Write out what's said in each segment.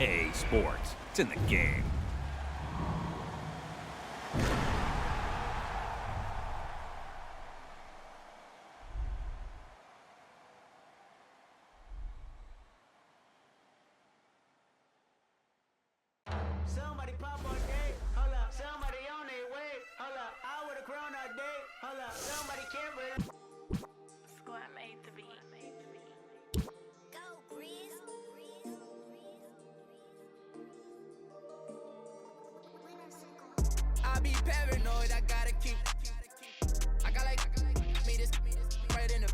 EA Sports. It's in the game. Somebody pop on day, hold up. Somebody on their way, hold up. I would've grown all day, hold up. Somebody can't relate. Squad made the beat. Go, Breeze. I be paranoid, I gotta keep. I got like me this right in the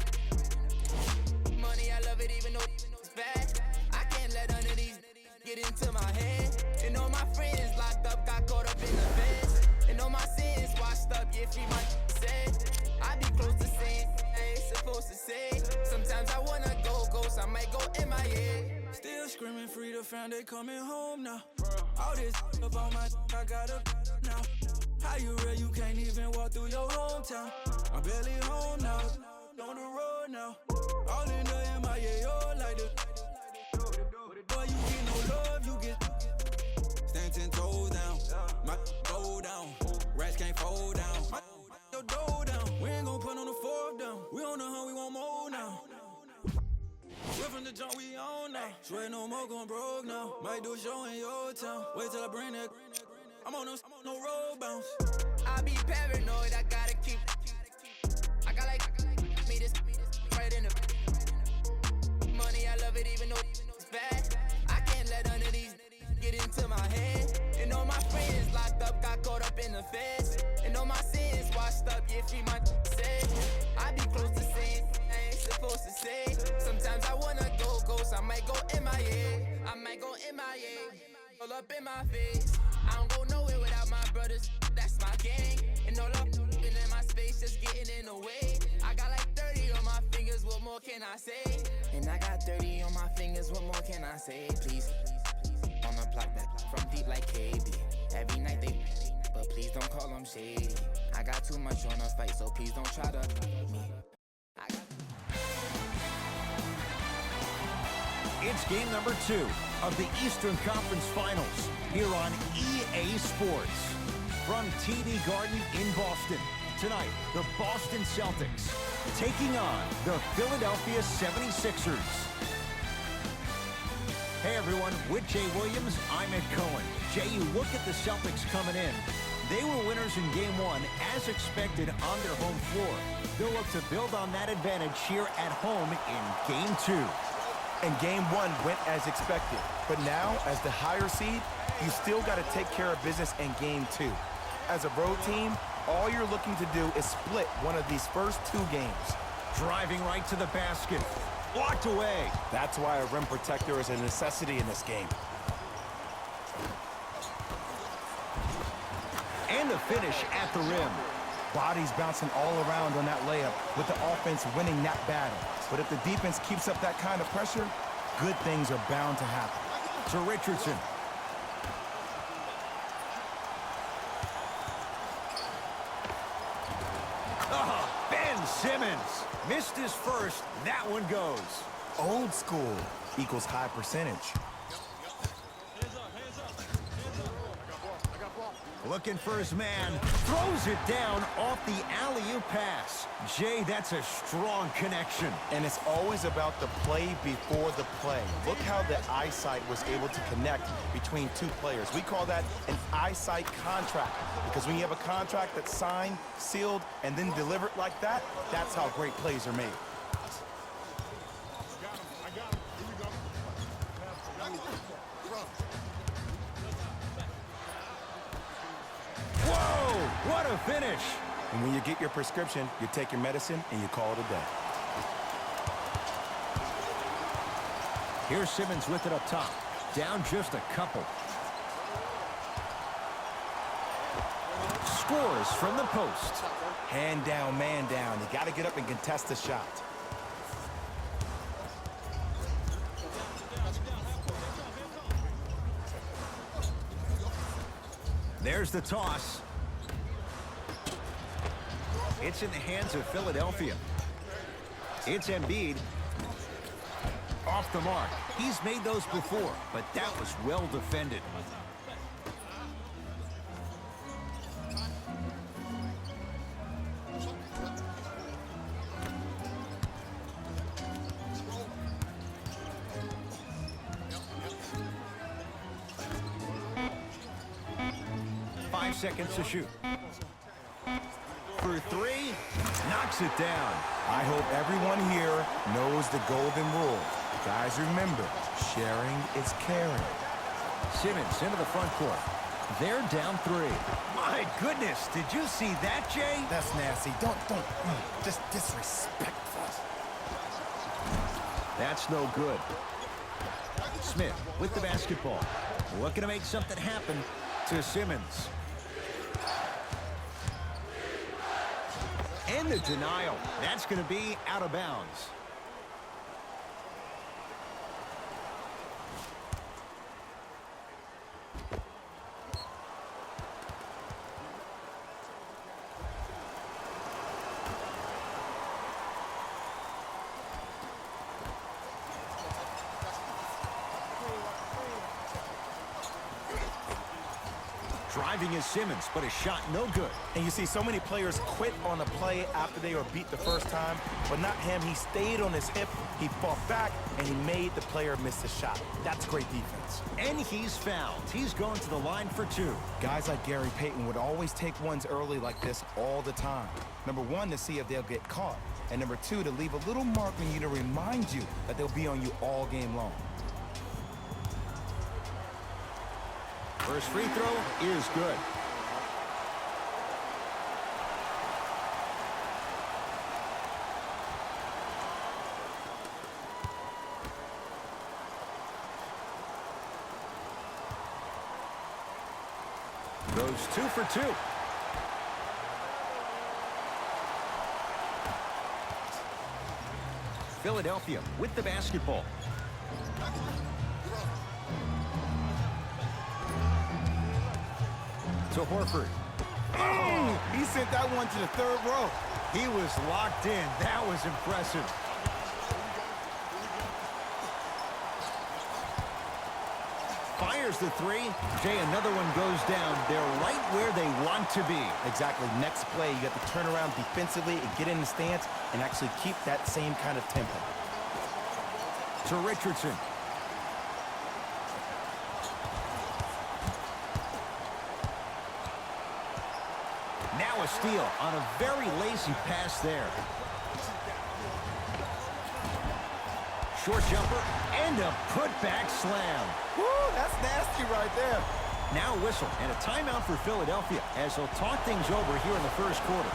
money. I love it even though it's bad. I can't let none of these get into my head. And all my friends locked up, got caught up in the feds. And all my sins washed up, yeah, free my said. I be close to saying I ain't supposed to say. Sometimes I wanna go ghost, I might go MIA. Still screaming free the fam, they coming home now. All this up on my I got a now. How you real, you can't even walk through your hometown. I'm barely home now, on the road now. All in the MIA, oh like the boy, you get no love, you get stand 10 toes down. My go down, rats can't fold down. Your dough down, we ain't gon' put on the fourth down. We on the hunt, we want more now. We're from the jump, we on now. Swear no more gon' broke now. Might do a show in your town. Wait till I bring that. I'm on no road bounce. I be paranoid, I gotta keep. I got like me this right in the money. I love it even though it's bad. I can't let none of these get into my head. And all my friends locked up, got caught up in the feds. And all my sins washed up, yeah, free my said. I be close to saying I ain't supposed to say. Sometimes I wanna go ghost, I might go MIA. I might go MIA, all up in my face. I don't go nowhere without my brothers, that's my gang. And all up in my space, just getting in the way. I got like 30 on my fingers, what more can I say? And I got 30 on my fingers, what more can I say? Please, on the block that from deep like KB. Every night they, but please don't call them shady. I got too much on the fight, so please don't try to me. It's game number 2 of the Eastern Conference Finals here on EA Sports. From TD Garden in Boston, tonight, the Boston Celtics taking on the Philadelphia 76ers. Hey everyone, with Jay Williams, I'm Ed Cohen. Jay, you look at the Celtics coming in. They were winners in Game 1, as expected, on their home floor. They'll look to build on that advantage here at home in Game 2. And Game 1 went as expected. But now, as the higher seed, you still got to take care of business in Game 2. As a road team, all you're looking to do is split one of these first 2 games. Driving right to the basket. Blocked away. That's why a rim protector is a necessity in this game. And the finish at the rim. Bodies bouncing all around on that layup with the offense winning that battle. But if the defense keeps up that kind of pressure, good things are bound to happen. To Richardson. Ben Simmons. Missed his first. That one goes. Old school equals high percentage. Looking for his man. Throws it down off the alley-oop pass. Jay, that's a strong connection. And it's always about the play before the play. Look how the eyesight was able to connect between 2 players. We call that an eyesight contract. Because when you have a contract that's signed, sealed, and then delivered like that, that's how great plays are made. Whoa, what a finish. And when you get your prescription, you take your medicine and you call it a day. Here's Simmons with it up top. Down just a couple. Scores from the post. Hand down, man down. You got to get up and contest the shot. There's the toss. It's in the hands of Philadelphia. It's Embiid. off the mark. He's made those before, but that was well defended. Seconds to shoot. For three, knocks it down. I hope everyone here knows the golden rule. Guys, remember, sharing is caring. Simmons into the front court. They're down three. My goodness, did you see that, Jay? That's nasty. Don't, just disrespectful. That's no good. Smith with the basketball. Looking to make something happen to Simmons. And the denial. That's going to be out of bounds. Driving is Simmons, but his shot no good. And you see so many players quit on a play after they were beat the first time, but not him. He stayed on his hip, he fought back, and he made the player miss the shot. That's great defense. And he's fouled. He's going to the line for two. Guys like Gary Payton would always take ones early like this all the time. Number one, to see if they'll get caught. And number two, to leave a little mark on you to remind you that they'll be on you all game long. First free throw is good. Goes 2 for 2. Philadelphia with the basketball. To Horford. Oh, he sent that one to the third row. He was locked in. That was impressive. Fires the three. Jay, another one goes down. They're right where they want to be. Exactly. Next play, you got to turn around defensively and get in the stance and actually keep that same kind of tempo. To Richardson. Now a steal on a very lazy pass there. Short jumper and a putback slam. Woo, that's nasty right there. Now a whistle and a timeout for Philadelphia as they'll talk things over here in the first quarter.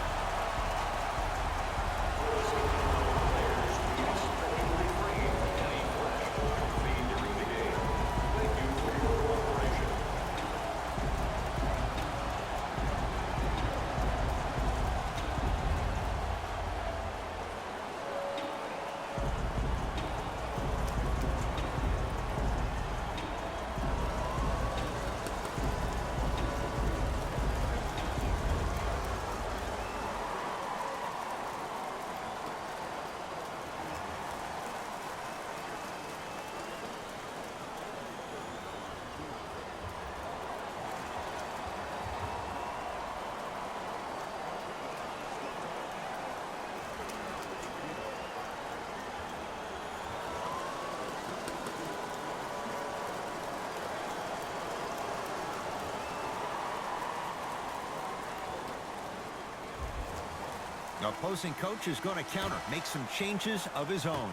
The opposing coach is going to counter, make some changes of his own.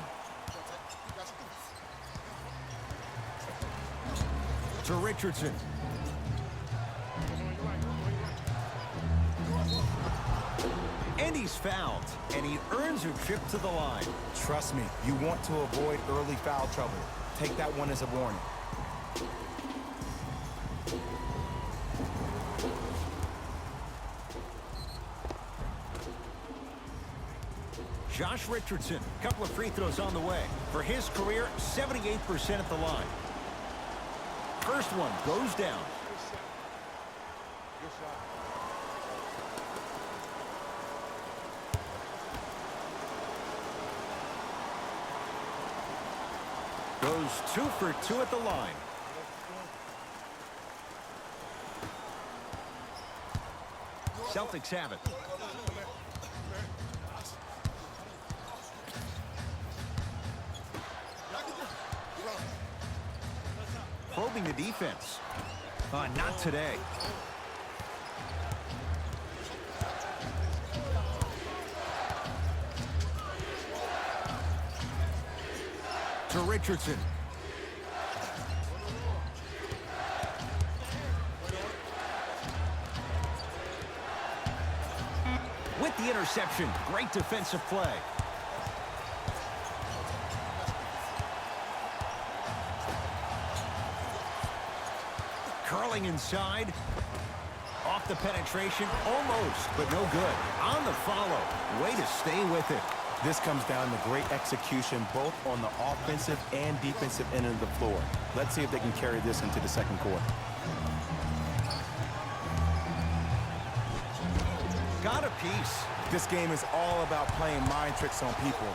To Richardson. And he's fouled, and he earns a trip to the line. Trust me, you want to avoid early foul trouble. Take that one as a warning. Josh Richardson, a couple of free throws on the way. For his career, 78% at the line. First one goes down. Goes 2 for 2 at the line. Celtics have it. Probing the defense. Not today. To Richardson. With the interception, great defensive play. Curling inside. Off the penetration, almost, but no good. On the follow, way to stay with it. This comes down to great execution both on the offensive and defensive end of the floor. Let's see if they can carry this into the second quarter. Got a piece. This game is all about playing mind tricks on people.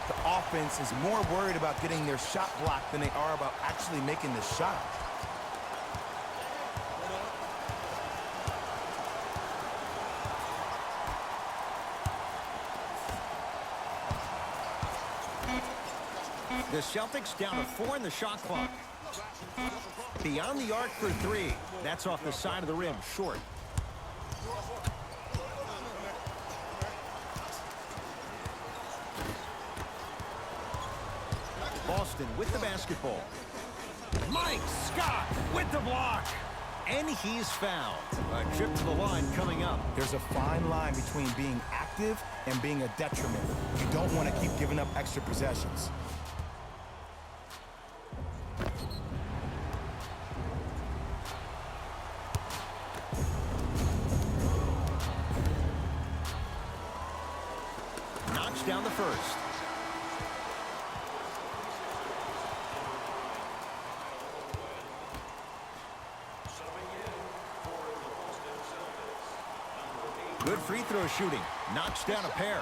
The offense is more worried about getting their shot blocked than they are about actually making the shot. The Celtics down to 4 in the shot clock. Beyond the arc for 3. That's off the side of the rim, short. Boston with the basketball. Mike Scott with the block. And he's fouled. A trip to the line coming up. There's a fine line between being active and being a detriment. You don't want to keep giving up extra possessions. Knocks down the first. Good free throw shooting. Knocks down a pair.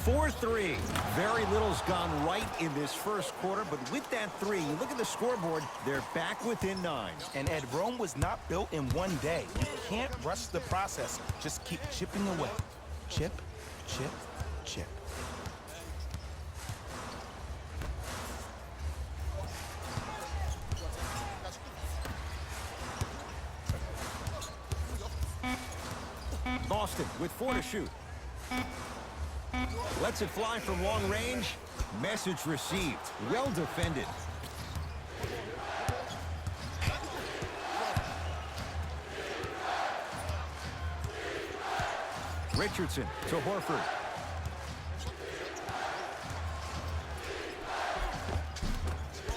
4-3. Very little's gone right in this first quarter, but with that 3, you look at the scoreboard, they're back within 9. And Ed, Rome was not built in one day. You can't rush the process. Just keep chipping away. Chip, chip, chip. Boston with 4 to shoot. Lets it fly from long range. Message received. Well defended. Richardson to Horford.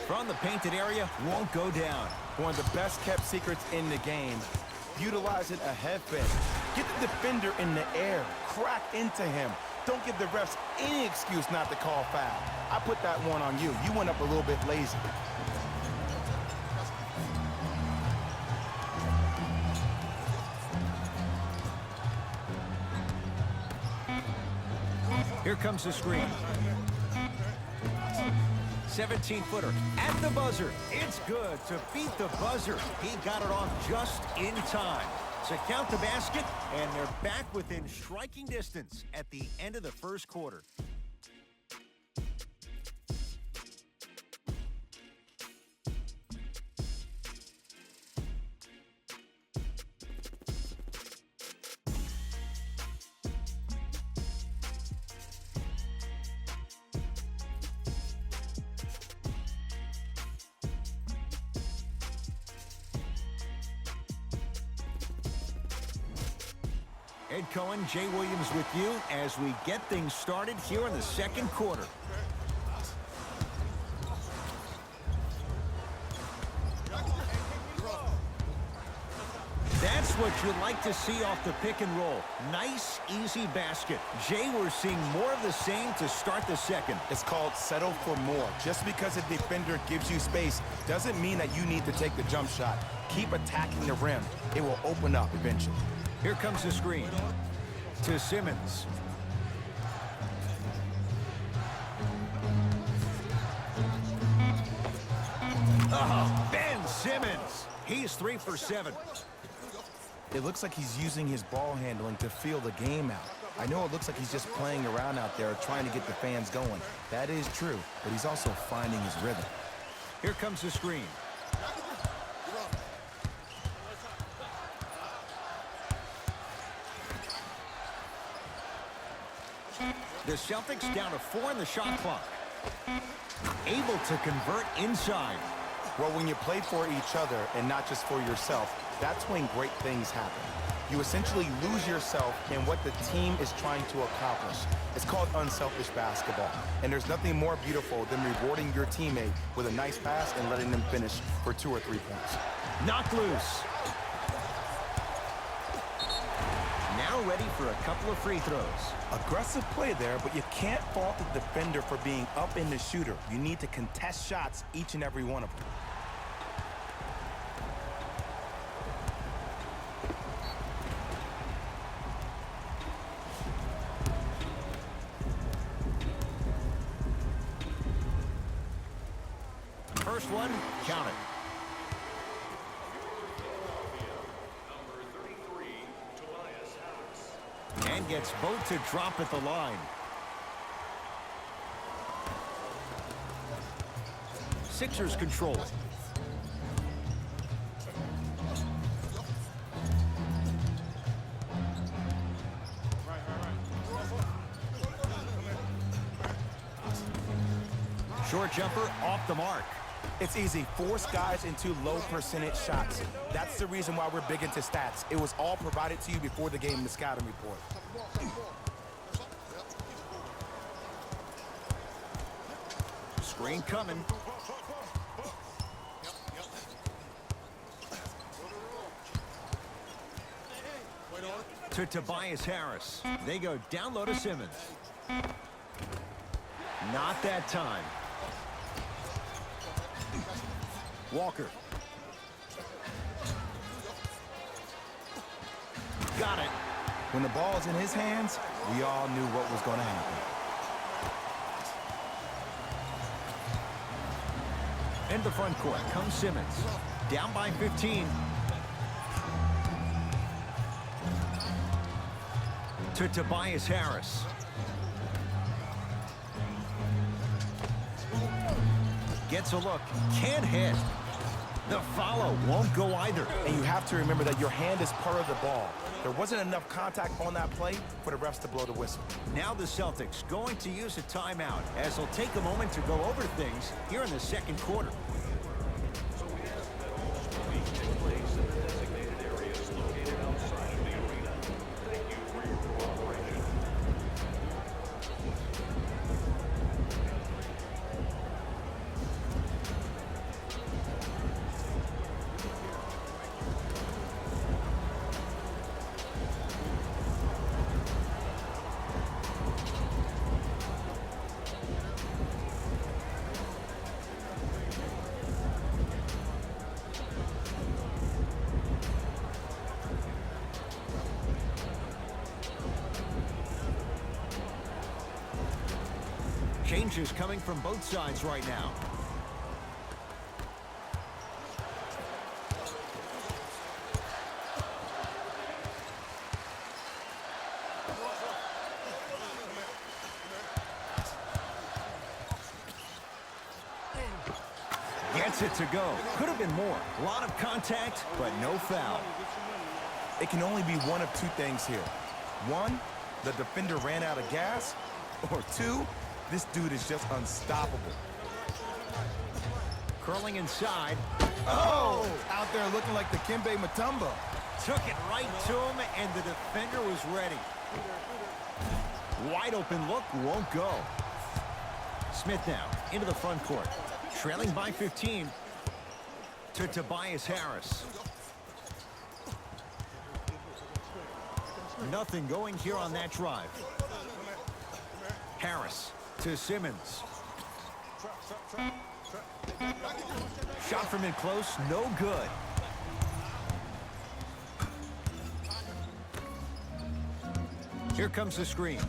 From the painted area, won't go down. One of the best kept secrets in the game. Utilizing a head fake. Get the defender in the air. Crack into him. Don't give the refs any excuse not to call foul. I put that one on you. You went up a little bit lazy. Here comes the screen. 17-footer at the buzzer. It's good to beat the buzzer. He got it off just in time to count the basket, and they're back within striking distance at the end of the first quarter. Ed Cohen, Jay Williams with you as we get things started here in the second quarter. That's what you'd like to see off the pick and roll. Nice, easy basket. Jay, we're seeing more of the same to start the second. It's called settle for more. Just because a defender gives you space doesn't mean that you need to take the jump shot. Keep attacking the rim. It will open up eventually. Here comes the screen to Simmons. Oh, Ben Simmons. He's 3 for 7. It looks like he's using his ball handling to feel the game out. I know it looks like he's just playing around out there trying to get the fans going. That is true, but he's also finding his rhythm. Here comes the screen. The Celtics down to 4 in the shot clock. Able to convert inside. Well, when you play for each other and not just for yourself, that's when great things happen. You essentially lose yourself in what the team is trying to accomplish. It's called unselfish basketball. And there's nothing more beautiful than rewarding your teammate with a nice pass and letting them finish for 2 or 3 points. Knocked loose. Now ready for a couple of free throws. Aggressive play there, but you can't fault the defender for being up in the shooter. You need to contest shots, each and every one of them. First one, count it. And gets both to drop at the line. Sixers control it. Short jumper off the mark. It's easy. Force guys into low percentage shots. That's the reason why we're big into stats. It was all provided to you before the game in the scouting report. Screen coming. To Tobias Harris. They go down low to Simmons. Not that time. Walker. Got it. When the ball's in his hands, we all knew what was going to happen. In the front court comes Simmons. Down by 15. To Tobias Harris. Gets a look. Can't hit. The follow won't go either. And you have to remember that your hand is part of the ball. There wasn't enough contact on that play for the refs to blow the whistle. Now the Celtics going to use a timeout as they'll take a moment to go over things here in the second quarter. Changes coming from both sides right now. Gets it to go. Could have been more. A lot of contact, but no foul. It can only be one of two things here. One, the defender ran out of gas. Or two, this dude is just unstoppable. Curling inside. Oh! Out there looking like the Kimbe Mutombo. Took it right to him, and the defender was ready. Wide open look, won't go. Smith now into the front court. Trailing by 15 to Tobias Harris. Nothing going here on that drive. Harris to Simmons. Shot from in close, no good. Here comes the screen.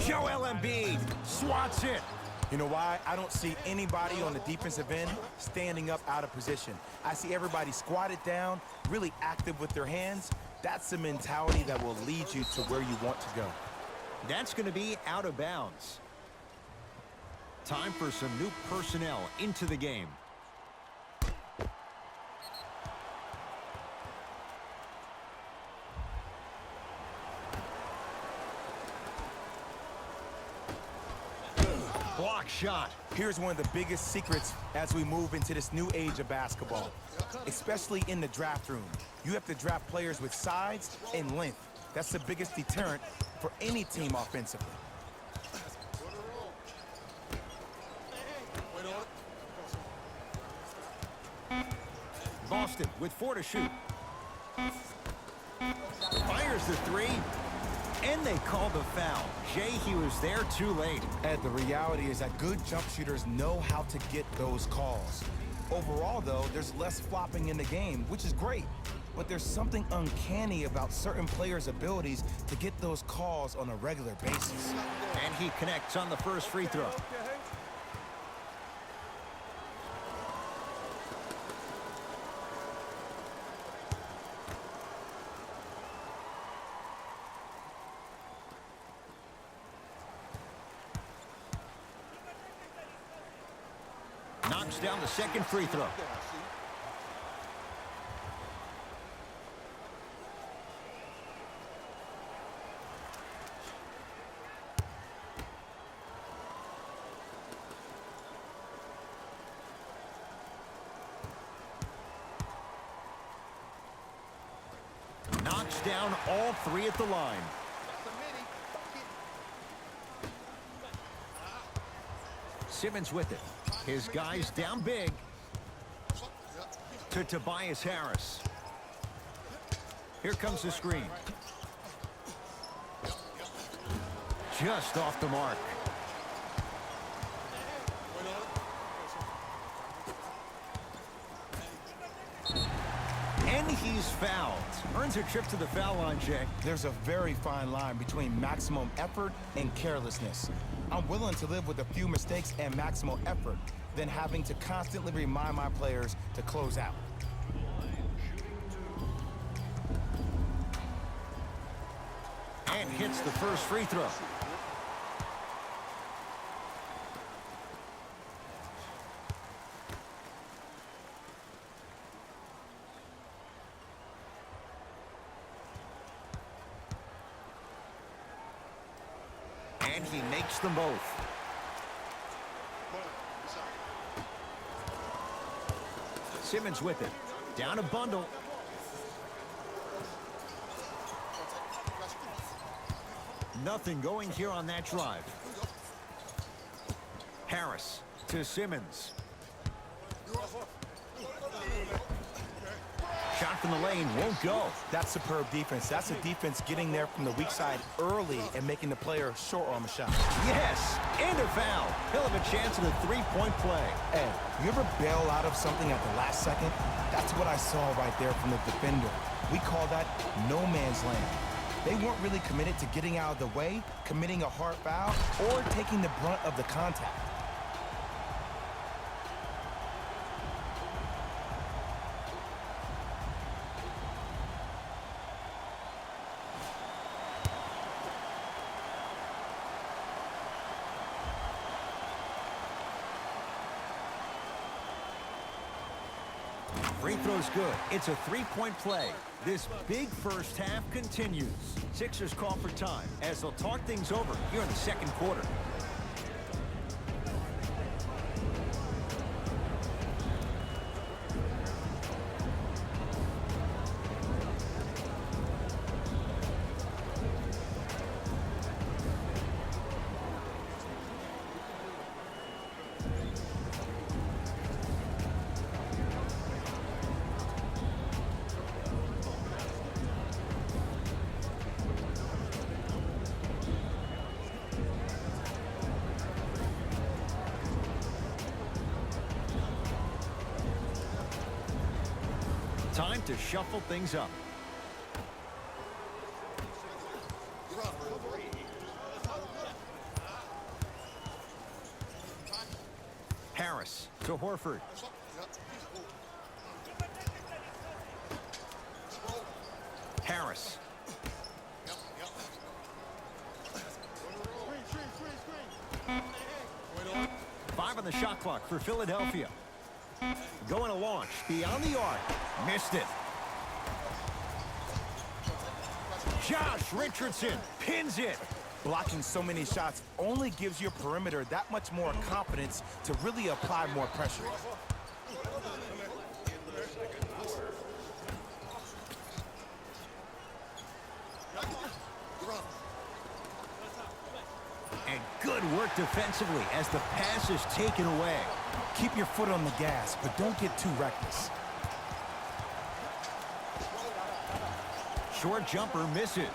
Joel Embiid swats it. You know why? I don't see anybody on the defensive end standing up out of position. I see everybody squatted down, really active with their hands. That's the mentality that will lead you to where you want to go. That's going to be out of bounds. Time for some new personnel into the game. Block shot. Here's one of the biggest secrets as we move into this new age of basketball, especially in the draft room. You have to draft players with size and length. That's the biggest deterrent for any team offensively. Boston with 4 to shoot. Fires the three. And they called the foul. Jay, he was there too late. And the reality is that good jump shooters know how to get those calls. Overall, though, there's less flopping in the game, which is great. But there's something uncanny about certain players' abilities to get those calls on a regular basis. And he connects on the first free throw. Knocks down the second free throw. Knocks down all 3 at the line. Simmons with it. His guys down big. To Tobias Harris. Here comes the screen. Just off the mark. And he's fouled. Earns a trip to the foul line, Jay. There's a very fine line between maximum effort and carelessness. I'm willing to live with a few mistakes and maximal effort than having to constantly remind my players to close out. And hits the first free throw. And he makes them both. Simmons with it. Down a bundle. Nothing going here on that drive. Harris to Simmons. Shot from the lane won't go. That's superb defense. That's a defense getting there from the weak side early and making the player short arm a shot. Yes, and a foul. He'll have a chance at a three-point play. Ed, you ever bail out of something at the last second? That's what I saw right there from the defender. We call that no man's land. They weren't really committed to getting out of the way, committing a hard foul, or taking the brunt of the contact. Free throw's good. It's a three-point play. This big first half continues. Sixers call for time as they'll talk things over here in the second quarter. Time to shuffle things up. Harris to Horford. Harris. Five on the shot clock for Philadelphia. Going to launch beyond the arc. Missed it. Josh Richardson pins it. Blocking so many shots only gives your perimeter that much more confidence to really apply more pressure. And good work defensively as the pass is taken away. Keep your foot on the gas, but don't get too reckless. Short jumper misses.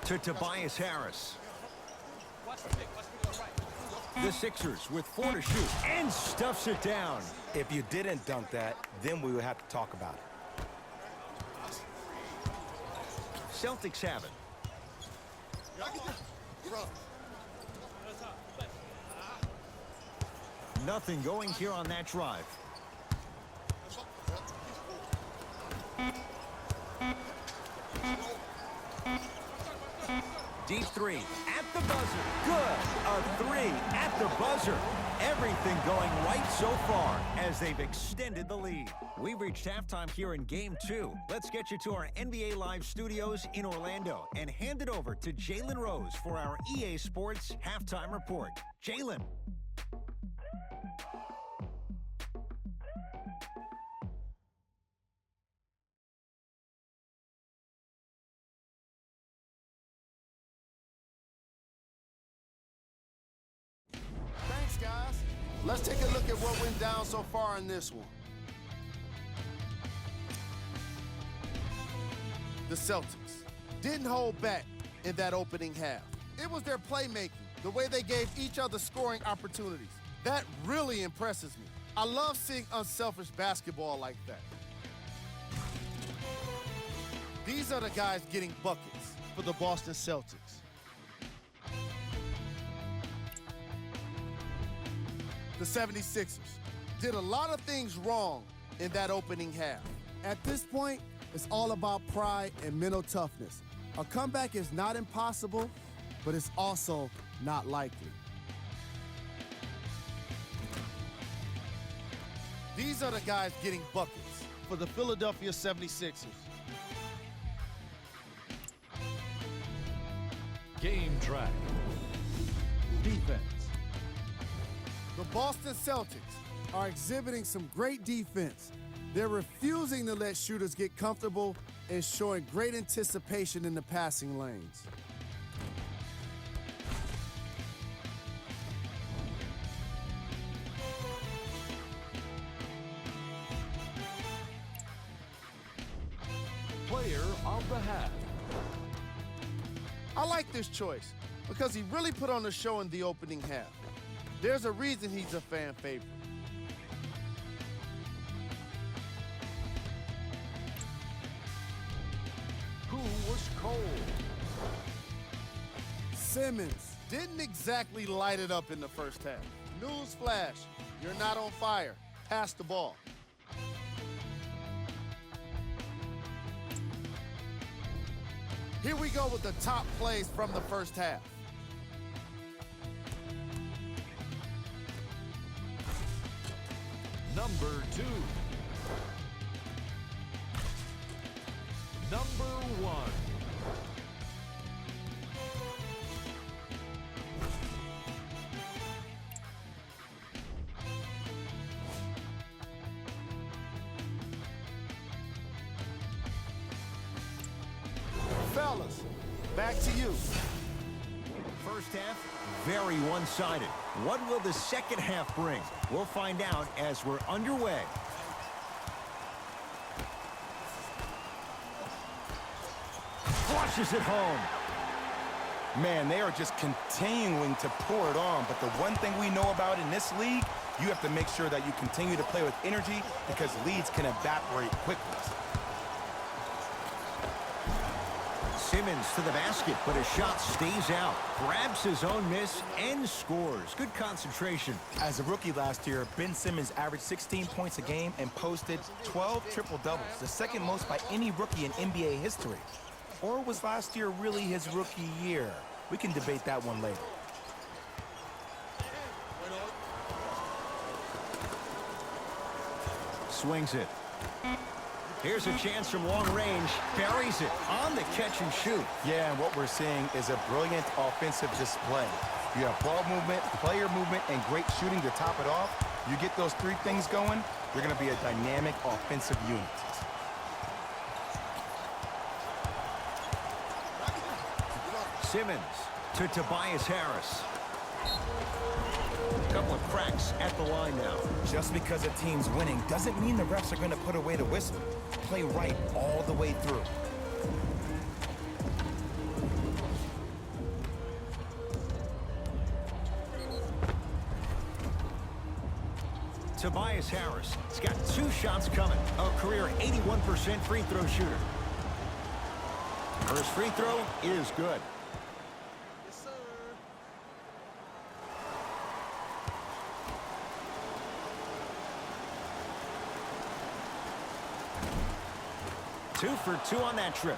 To Tobias Harris. The Sixers with 4 to shoot and stuffs it down. If you didn't dunk that, then we would have to talk about it. Celtics have it. Nothing going here on that drive. Deep three at the buzzer. Good. A three at the buzzer. Everything going right so far as they've extended the lead. We've reached halftime here in Game 2. Let's get you to our NBA Live studios in Orlando and hand it over to Jalen Rose for our EA Sports Halftime Report. Jalen. Thanks, guys. Let's take a look at what went down so far in this one. The Celtics didn't hold back in that opening half. It was their playmaking, the way they gave each other scoring opportunities. That really impresses me. I love seeing unselfish basketball like that. These are the guys getting buckets for the Boston Celtics. The 76ers did a lot of things wrong in that opening half. At this point, it's all about pride and mental toughness. A comeback is not impossible, but it's also not likely. These are the guys getting buckets for the Philadelphia 76ers. Game track. Defense. The Boston Celtics are exhibiting some great defense. They're refusing to let shooters get comfortable and showing great anticipation in the passing lanes. Player of the half. I like this choice because he really put on a show in the opening half. There's a reason he's a fan favorite. Who was cold? Simmons didn't exactly light it up in the first half. Newsflash, you're not on fire. Pass the ball. Here we go with the top plays from the first half. Number 2. Number 1. Fellas, back to you. First half, very one-sided. What will the second half bring? We'll find out as we're underway. flushes it home. Man, they are just continuing to pour it on. But the one thing we know about in this league, you have to make sure that you continue to play with energy because leads can evaporate quickly. Simmons to the basket, but his shot stays out. Grabs his own miss and scores. Good concentration. As a rookie last year, Ben Simmons averaged 16 points a game and posted 12 triple-doubles, the second most by any rookie in NBA history. Or was last year really his rookie year? We can debate that one later. Swings it. Here's a chance from long range. Buries it on the catch and shoot. Yeah, and what we're seeing is a brilliant offensive display. You have ball movement, player movement, and great shooting to top it off. You get those three things going, you're going to be a dynamic offensive unit. Simmons to Tobias Harris. Couple of cracks at the line now. Just because a team's winning doesn't mean the refs are going to put away the whistle. Play right all the way through. Tobias Harris has got 2 shots coming. A career 81% free throw shooter. First free throw is good. Yes, sir. Two for 2 on that trip.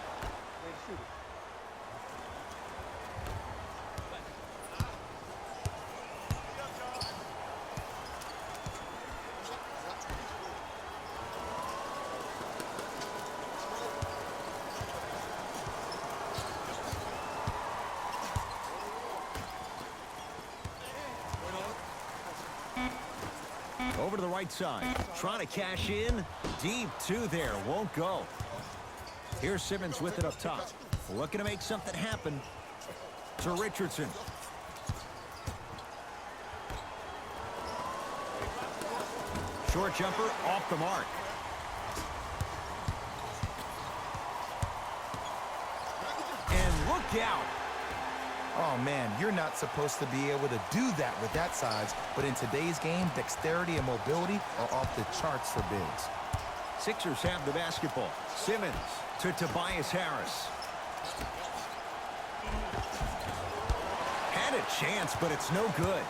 Over to the right side. Trying to cash in. Deep 2 there. Won't go. Here's Simmons with it up top. Looking to make something happen. To Richardson. Short jumper off the mark. And look out. Oh, man, you're not supposed to be able to do that with that size, but in today's game, dexterity and mobility are off the charts for bigs. Sixers have the basketball. Simmons to Tobias Harris. Had a chance, but it's no good.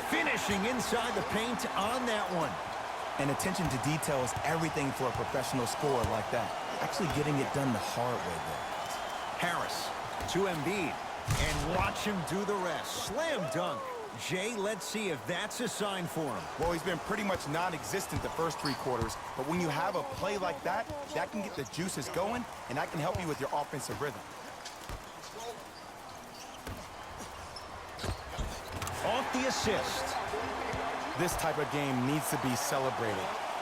Finishing inside the paint on that one. And attention to detail is everything for a professional scorer like that. Actually getting it done the hard way there. Harris to Embiid. And watch him do the rest. Slam dunk. Jay, let's see if that's a sign for him. Well, he's been pretty much non-existent the first 3 quarters, but when you have a play like that, that can get the juices going, and that can help you with your offensive rhythm. Off the assist. This type of game needs to be celebrated.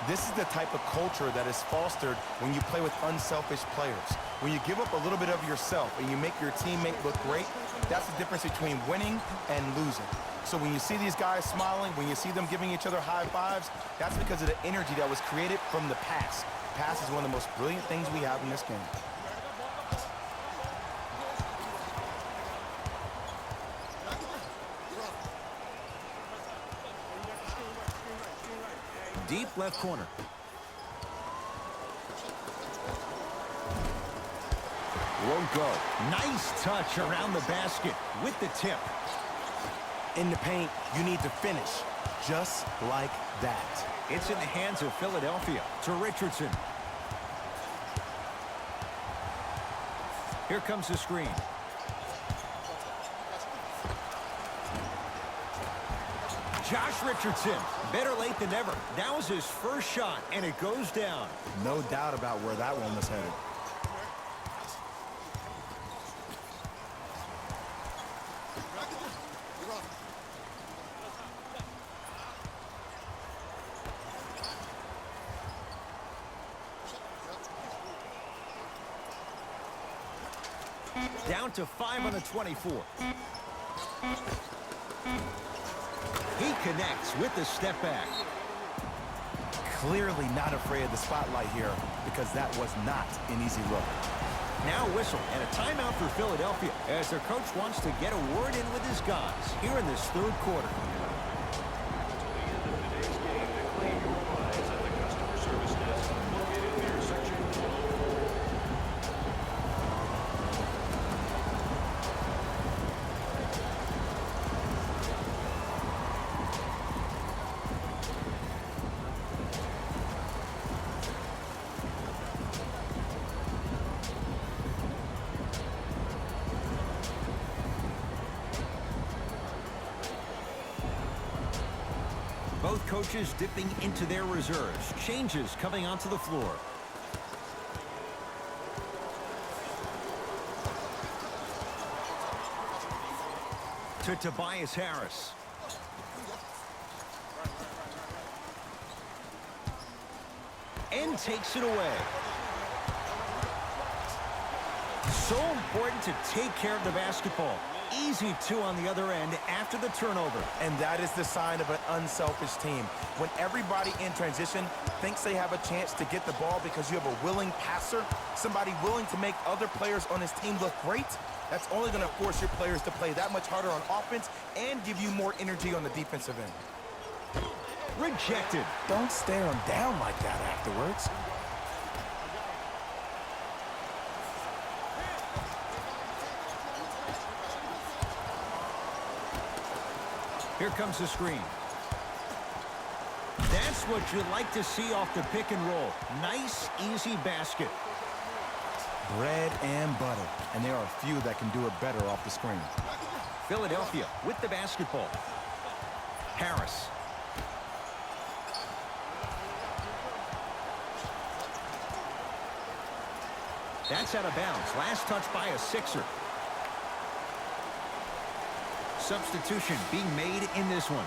This is the type of culture that is fostered when you play with unselfish players. When you give up a little bit of yourself and you make your teammate look great, that's the difference between winning and losing. So when you see these guys smiling, when you see them giving each other high fives, that's because of the energy that was created from the pass. Pass is one of the most brilliant things we have in this game. Deep left corner. Won't go. Nice touch around the basket with the tip. In the paint, you need to finish just like that. It's in the hands of Philadelphia to Richardson. Here comes the screen. Josh Richardson, better late than never. That was his first shot, and it goes down. No doubt about where that one was headed. Down to 5 on the 24. He connects with the step back. Clearly not afraid of the spotlight here because that was not an easy look. Now whistle and a timeout for Philadelphia as their coach wants to get a word in with his guys here in this third quarter. Both coaches dipping into their reserves. Changes coming onto the floor. To Tobias Harris. And takes it away. So important to take care of the basketball. Easy two on the other end after the turnover. And that is the sign of an unselfish team. When everybody in transition thinks they have a chance to get the ball because you have a willing passer, somebody willing to make other players on his team look great, that's only going to force your players to play that much harder on offense and give you more energy on the defensive end. Rejected. Don't stare him down like that afterwards. Here comes the screen. That's what you like to see off the pick and roll. Nice, easy basket. Bread and butter. And there are a few that can do it better off the screen. Philadelphia with the basketball. Harris. That's out of bounds. Last touch by a Sixer. Substitution being made in this one.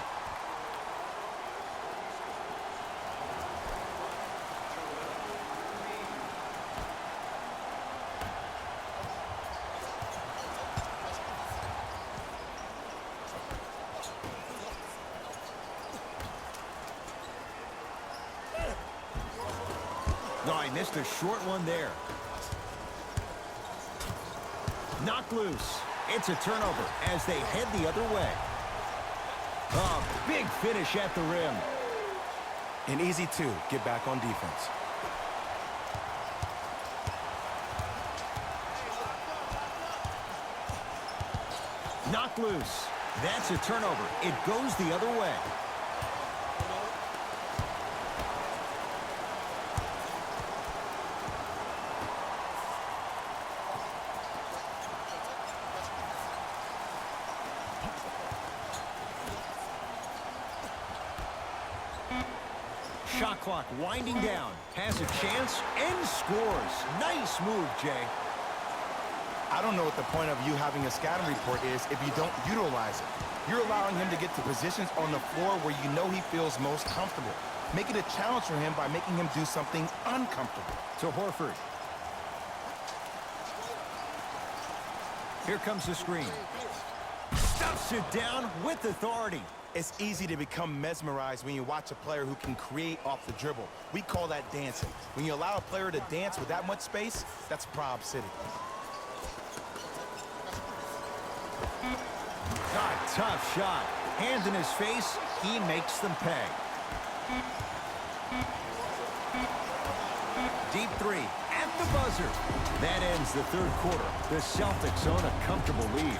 No, I missed a short one there. Knocked loose. It's a turnover as they head the other way. A big finish at the rim. An easy two. Get back on defense. Knocked loose. That's a turnover. It goes the other way. Shot clock winding down. Has a chance and scores. Nice move, Jay. I don't know what the point of you having a scouting report is if you don't utilize it. You're allowing him to get to positions on the floor where you know he feels most comfortable. Make it a challenge for him by making him do something uncomfortable. To Horford. Here comes the screen. Stuffs it down with authority. It's easy to become mesmerized when you watch a player who can create off the dribble. We call that dancing. When you allow a player to dance with that much space, that's Prob City. Tough shot. Hand in his face. He makes them pay. Deep three at the buzzer. That ends the third quarter. The Celtics own a comfortable lead.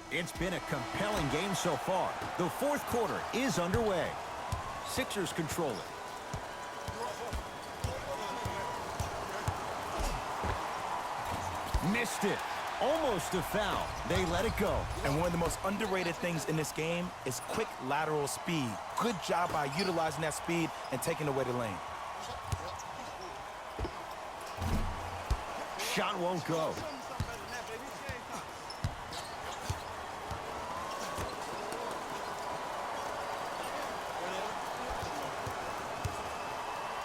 It's been a compelling game so far. The fourth quarter is underway. Sixers control it. Missed it. Almost a foul. They let it go. And one of the most underrated things in this game is quick lateral speed. Good job by utilizing that speed and taking away the lane. Shot won't go.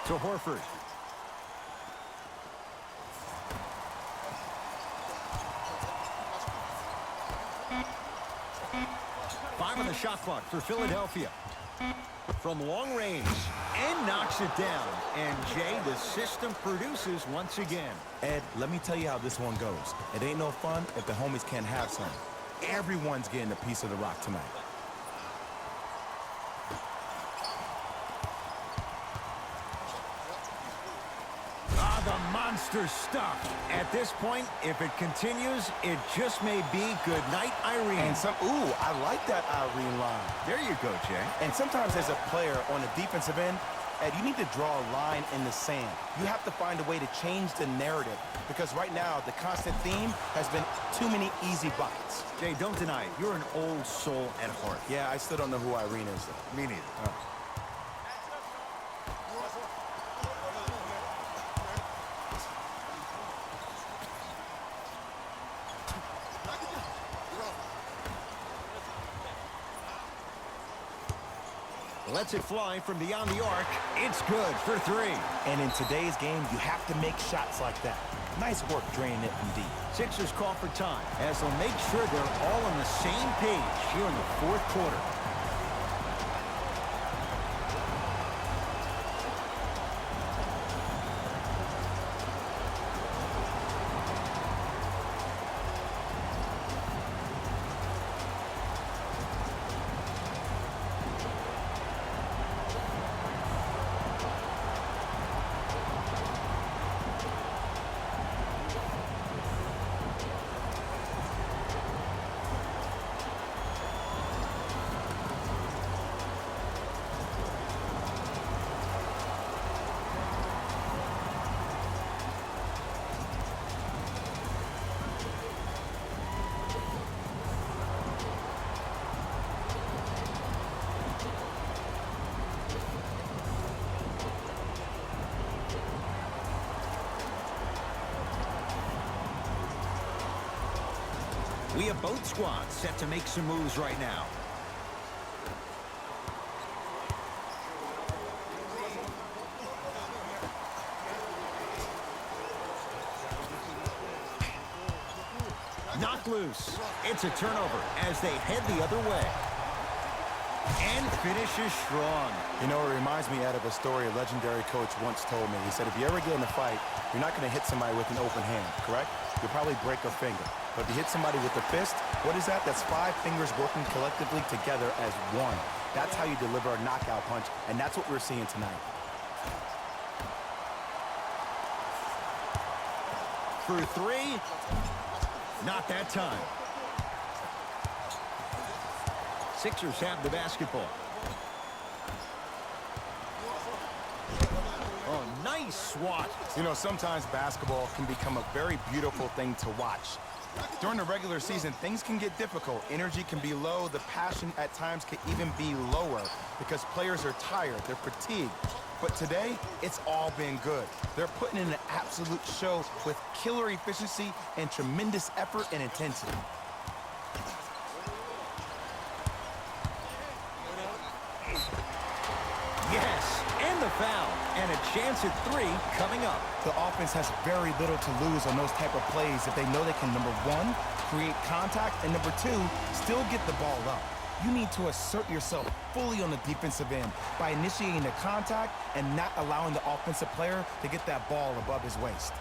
To Horford. Five on the shot clock for Philadelphia. From long range, and knocks it down. And Jay, the system produces once again. Ed, let me tell you how this one goes. It ain't no fun if the homies can't have some. Everyone's getting a piece of the rock tonight. The monster stuff. At this point, if it continues, it just may be good night, Irene. And ooh, I like that Irene line. There you go, Jay. And sometimes as a player on the defensive end, Ed, you need to draw a line in the sand. You have to find a way to change the narrative because right now the constant theme has been too many easy buckets. Jay, don't deny it. You're an old soul at heart. Yeah, I still don't know who Irene is, though. Me neither. Lets it fly from beyond the arc. It's good for three. And in today's game, you have to make shots like that. Nice work draining it from deep. Sixers call for time as they'll make sure they're all on the same page here in the fourth quarter. We have both squads set to make some moves right now. Knocked loose. It's a turnover as they head the other way. And finishes strong. You know, it reminds me out of a story a legendary coach once told me. He said, if you ever get in a fight, you're not going to hit somebody with an open hand, correct? You'll probably break a finger. But if you hit somebody with a fist, what is that? That's 5 fingers working collectively together as one. That's how you deliver a knockout punch, and that's what we're seeing tonight. For three, not that time. Sixers have the basketball. Oh, nice swat. You know, sometimes basketball can become a very beautiful thing to watch. During the regular season, things can get difficult. Energy can be low. The passion at times can even be lower because players are tired. They're fatigued. But today, it's all been good. They're putting in an absolute show with killer efficiency and tremendous effort and intensity. Yes, and the foul. And a chance at three coming up. The offense has very little to lose on those type of plays if they know they can, number one, create contact, and number two, still get the ball up. You need to assert yourself fully on the defensive end by initiating the contact and not allowing the offensive player to get that ball above his waist.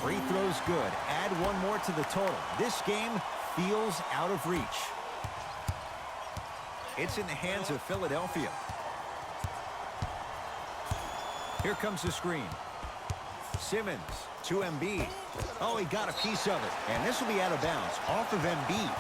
Free throws good. Add one more to the total. This game feels out of reach. It's in the hands of Philadelphia. Here comes the screen. Simmons to Embiid. Oh, he got a piece of it. And this will be out of bounds, off of Embiid.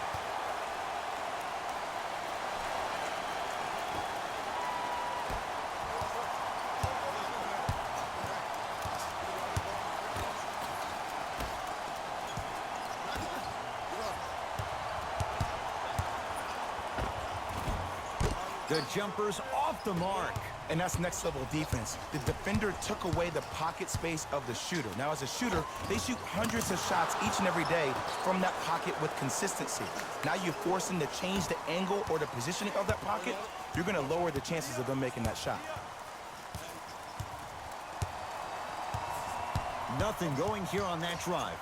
The jumper's off the mark. And that's next level defense. The defender took away the pocket space of the shooter. Now, as a shooter, they shoot hundreds of shots each and every day from that pocket with consistency. Now you force them to change the angle or the positioning of that pocket, you're going to lower the chances of them making that shot. Nothing going here on that drive.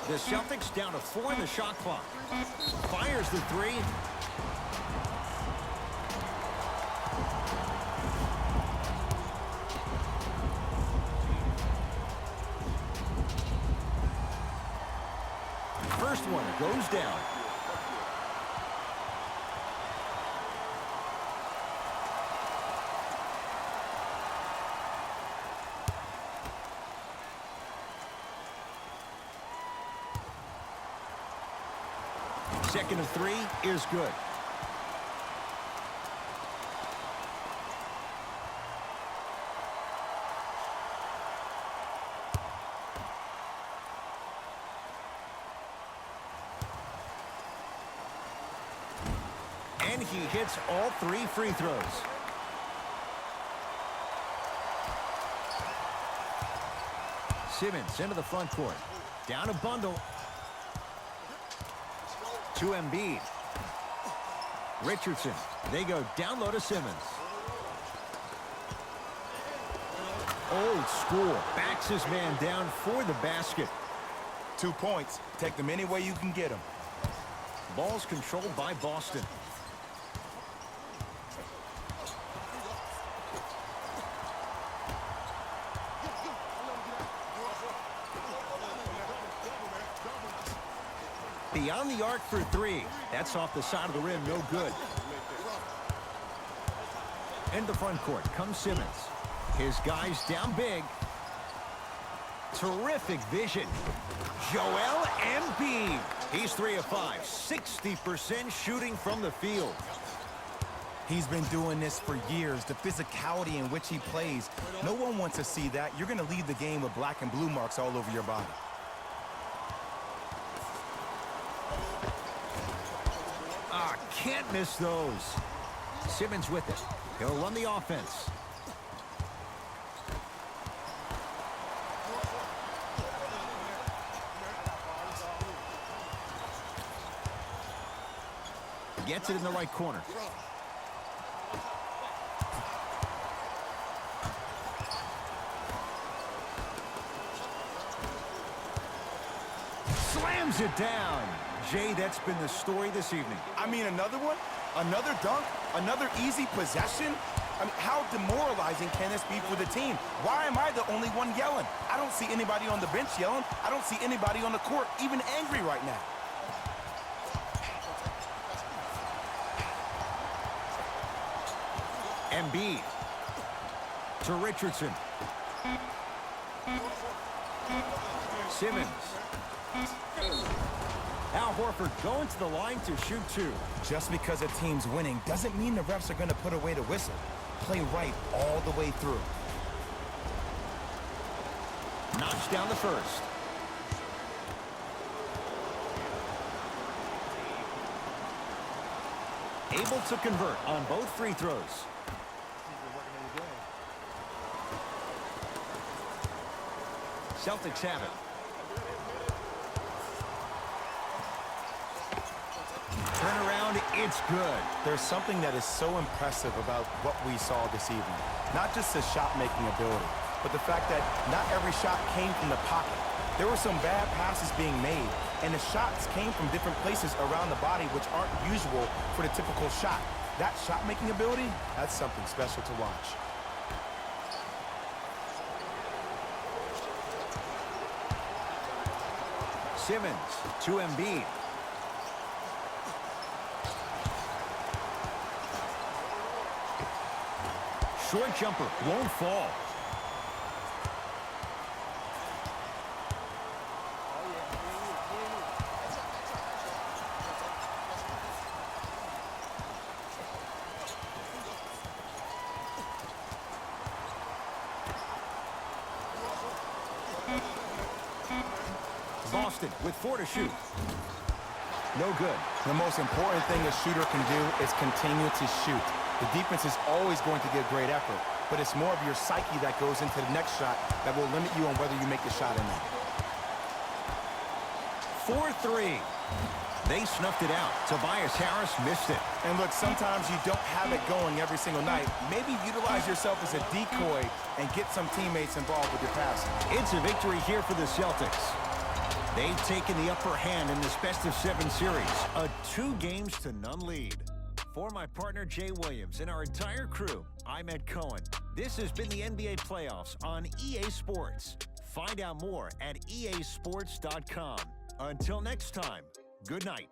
The Celtics down to 4 in the shot clock. Fires the three. First one goes down. Second of 3 is good. And he hits all 3 free throws. Simmons into the front court. Down a bundle. To Embiid. Richardson. They go down low to Simmons. Old school. Backs his man down for the basket. 2 points. Take them any way you can get them. Ball's controlled by Boston. Beyond the arc for 3. That's off the side of the rim. No good. In the front court comes Simmons. His guys down big. Terrific vision. Joel Embiid. He's 3 of 5. 60% shooting from the field. He's been doing this for years. The physicality in which he plays. No one wants to see that. You're going to leave the game with black and blue marks all over your body. Can't miss those. Simmons with it. He'll run the offense. Gets it in the right corner. Slams it down. Jay, that's been the story this evening. I mean, another one? Another dunk? Another easy possession? I mean, how demoralizing can this be for the team? Why am I the only one yelling? I don't see anybody on the bench yelling. I don't see anybody on the court even angry right now. Embiid to Richardson. Simmons. Al Horford going to the line to shoot 2. Just because a team's winning doesn't mean the refs are going to put away the whistle. Play right all the way through. Knocks down the first. Able to convert on both free throws. Celtics have it. Turnaround, it's good. There's something that is so impressive about what we saw this evening. Not just the shot-making ability, but the fact that not every shot came from the pocket. There were some bad passes being made, and the shots came from different places around the body, which aren't usual for the typical shot. That shot-making ability, that's something special to watch. Simmons to Embiid. short jumper won't fall. Boston with 4 to shoot. No good. The most important thing a shooter can do is continue to shoot. The defense is always going to give great effort, but it's more of your psyche that goes into the next shot that will limit you on whether you make the shot or not. 4-3. They snuffed it out. Tobias Harris missed it. And look, sometimes you don't have it going every single night. Maybe utilize yourself as a decoy and get some teammates involved with your passing. It's a victory here for the Celtics. They've taken the upper hand in this best-of-7 series. A 2-games-to-none lead. For my partner, Jay Williams, and our entire crew, I'm Ed Cohen. This has been the NBA Playoffs on EA Sports. Find out more at easports.com. Until next time, good night.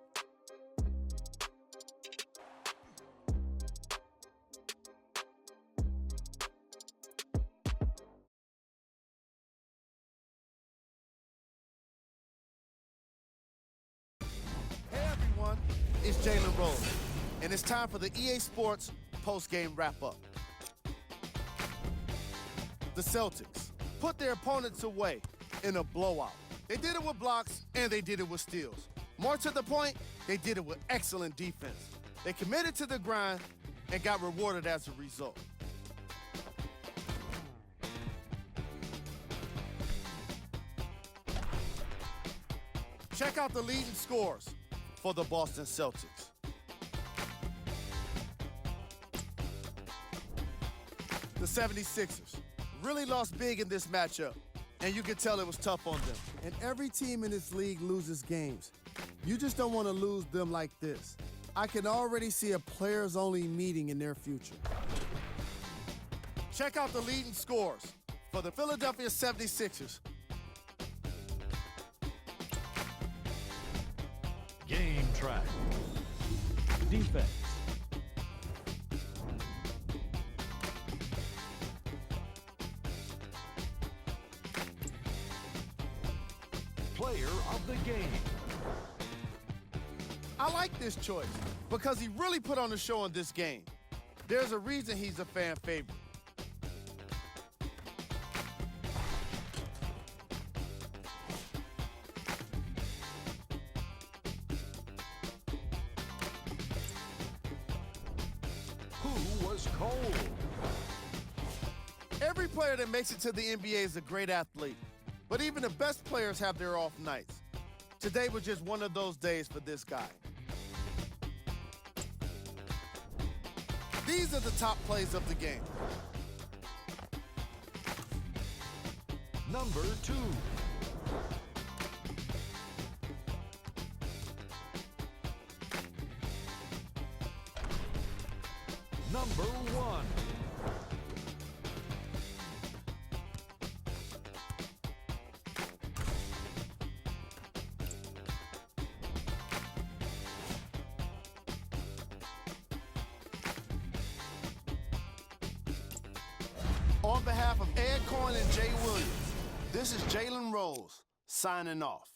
Hey everyone, it's Jalen Rose, and it's time for the EA Sports post-game wrap-up. The Celtics put their opponents away in a blowout. They did it with blocks, and they did it with steals. More to the point, they did it with excellent defense. They committed to the grind and got rewarded as a result. Check out the leading scores for the Boston Celtics. The 76ers really lost big in this matchup, and you could tell it was tough on them. And every team in this league loses games. You just don't want to lose them like this. I can already see a players-only meeting in their future. Check out the leading scores for the Philadelphia 76ers. Game track. Defense. Player of the game. I like this choice because he really put on the show in this game. There's a reason he's a fan favorite. Who was cold? Every player that makes it to the NBA is a great athlete, but even the best players have their off nights. Today was just one of those days for this guy. These are the top plays of the game. Number 2. Number 1. On behalf of Ed Cohen and Jay Williams, this is Jalen Rose signing off.